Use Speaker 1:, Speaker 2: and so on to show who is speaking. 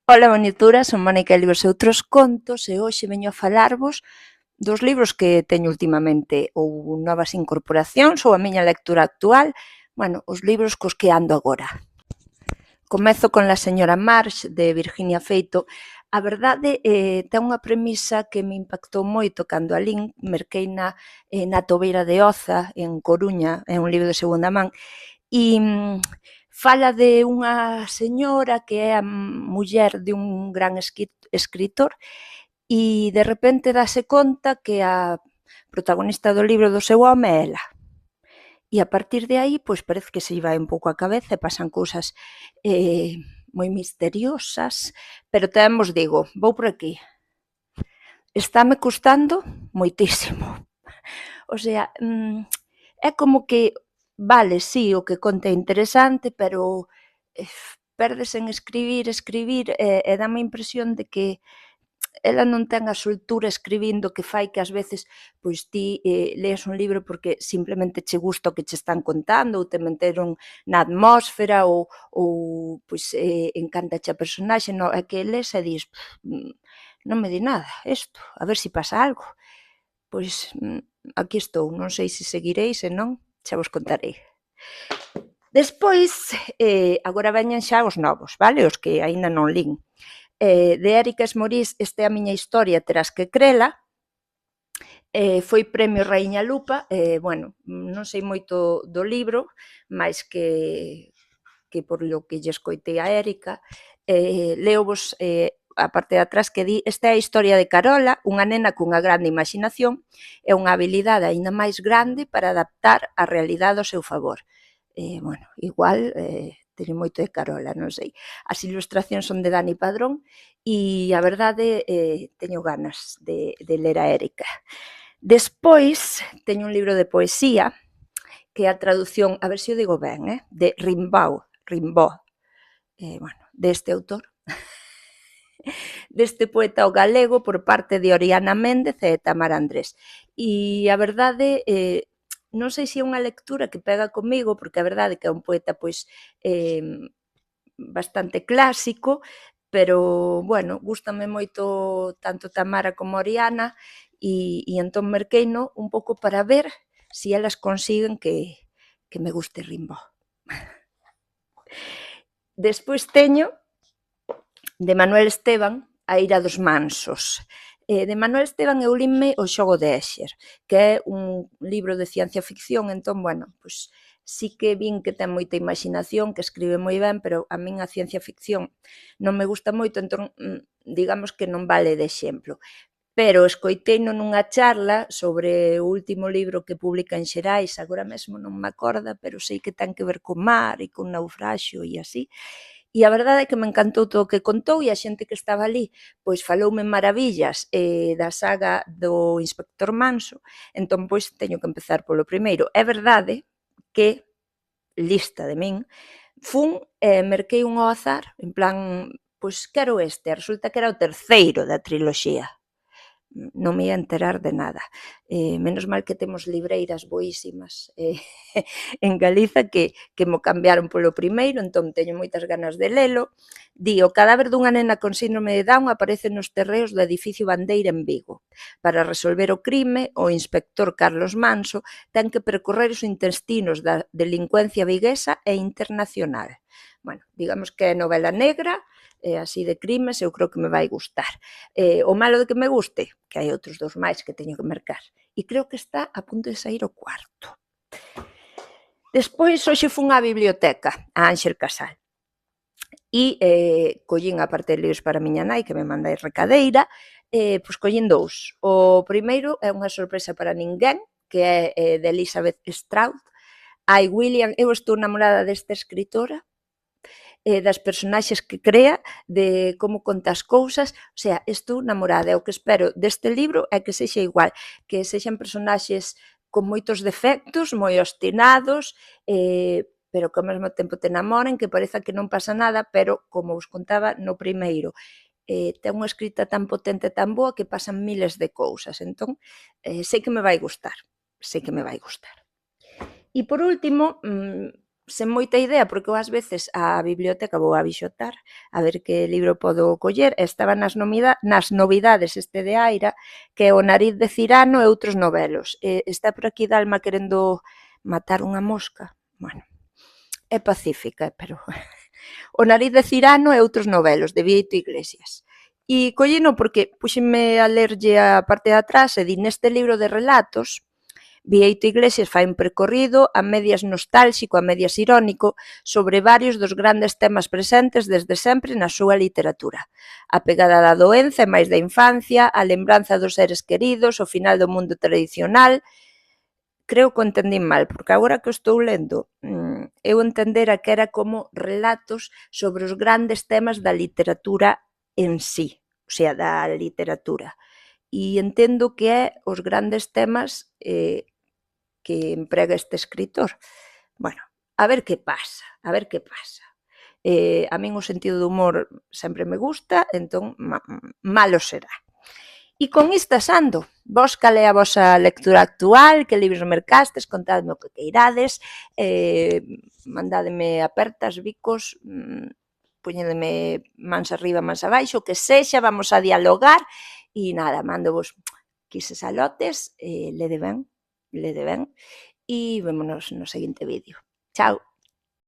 Speaker 1: Ola, bonituras, son Mónica de Libros e Outros Contos e hoxe veño a falarvos dos libros que teño ultimamente ou novas incorporacións ou a miña lectura actual, os libros cos que ando agora. Comezo con La señora March, de Virginia Feito. A verdade, ten unha premisa que me impactou moito cando a lin, merqueina na Tobeira de Oza, en Coruña, é un libro de segunda man, e fala de unha señora que é a muller de un gran escritor e de repente dase conta que a protagonista do libro do seu home é ela. E a partir de aí, pois parece que se lle vai un pouco a cabeza e pasan cousas moi misteriosas, pero tamén vos digo, vou por aquí. Estáme custando moitísimo. O sea, é como que, vale, sí, o que conta é interesante, pero perdes en escribir, e dáme a impresión de que ela non ten a soltura escribindo que fai que ás veces pois ti leas un libro porque simplemente che gusta o que che están contando ou te meteron na atmósfera ou pois encántache a personaxe, non, é que lees e dis non me di nada isto, a ver se pasa algo. Pois aquí estou, non sei se seguirei, se non, xa vos contarei. Despois, agora veñen xa os novos, vale? Os que aínda non lin. De Érica Esmorís, Esta é a miña historia, terás que crela. Foi premio Raíña Lupa, non sei moito do libro, máis que por lo que lle escoitei a Érica, leovos a parte de atrás que di: esta é a historia de Carola, unha nena cunha grande imaxinación e unha habilidade aínda máis grande para adaptar a realidade ao seu favor. Igual teño moito de Carola, non sei. As ilustracións son de Dani Padrón e a verdade teño ganas de ler a Érica. Despois teño un libro de poesía que é a traducción, a ver se o digo ben, de Rimbaud, deste autor, deste poeta o galego por parte de Oriana Méndez e Tamara Andrés. E a verdade, non sei se é unha lectura que pega comigo, porque a verdade é que é un poeta pois bastante clásico, pero, gústame moito tanto Tamara como Oriana e entón merqueino un pouco para ver se elas consiguen que me guste Rimbaud. Despois teño de Manuel Esteban, A ira dos mansos. De Manuel Esteban eu linme O xogo de Éxer, que é un libro de ciencia ficción, entón, pois sí que vin que ten moita imaxinación, que escribe moi ben, pero a min a ciencia ficción non me gusta moito, entón, digamos que non vale de exemplo. Pero escoiteino nunha charla sobre o último libro que publica en Xerais, agora mesmo non me acorda, pero sei que ten que ver co mar e con naufraxio e así. E a verdade é que me encantou todo o que contou e a xente que estaba ali pois faloume maravillas da saga do Inspector Manso, entón pois teño que empezar polo primeiro. É verdade que, lista de min, fun e merquei un ao azar, en plan, pois quero este, resulta que era o terceiro da triloxía. Non me ia enterar de nada. Menos mal que temos libreiras boísimas en Galiza que mo cambiaron polo primeiro, entón teño moitas ganas de lelo. Di: o cadáver dunha nena con síndrome de Down aparece nos terreos do edificio Bandeira en Vigo. Para resolver o crime, o inspector Carlos Manso ten que percorrer os intestinos da delincuencia viguesa e internacional. Digamos que é novela negra, así de crimes, eu creo que me vai gustar. O malo de que me guste, que hai outros dous máis que teño que mercar. E creo que está a punto de sair o cuarto. Despois, hoxe fun á biblioteca, a Ánxel Casal, e collín a parte de libros para a miña nai, que me manda recadeira, pois collín dous. O primeiro é Unha sorpresa para ninguén, que é de Elizabeth Strout. Ai, William, eu estou namorada desta escritora, das personaxes que crea, de como conta as cousas, o sea, estou namorada, e o que espero deste libro é que sexa igual, que sexan personaxes con moitos defectos, moi obstinados, pero que ao mesmo tempo te enamoren, que pareza que non pasa nada, pero, como vos contaba no primeiro, ten unha escrita tan potente, tan boa, que pasan miles de cousas, entón, sei que me vai gustar, sei que me vai gustar. E por último, sen moita idea, porque eu ás veces á biblioteca vou a bixotar a ver que libro podo coller, e estaba nas novidades este de Aira, que é O nariz de Cirano e outros novelos. Está por aquí Dalma querendo matar unha mosca. Bueno, é pacífica, pero O nariz de Cirano e outros novelos, de Bieito Iglesias. E collino porque puxenme a lerlle a parte de atrás e di neste libro de relatos Bieito Iglesias fai un percorrido a medias nostálxico, a medias irónico, sobre varios dos grandes temas presentes desde sempre na súa literatura. A pegada da doenza e máis da infancia, a lembranza dos seres queridos, o final do mundo tradicional. Creo que o entendín mal, porque agora que o estou lendo, eu entendera que era como relatos sobre os grandes temas da literatura en sí, o sea, da literatura. E entendo que é os grandes temas que emprega este escritor. Bueno, a ver que pasa, a ver que pasa. A min o sentido do humor sempre me gusta, entón malo será. E con istas ando. Vos cal é a vosa lectura actual? Que libros mercastes? Contadme o que queirades. Mandádeme apertas, bicos, poñedeme mans arriba, mans abaixo, o que sexa, vamos a dialogar. E nada, mando vos quises alotes, lede ben, e vémonos no seguinte vídeo. Chao.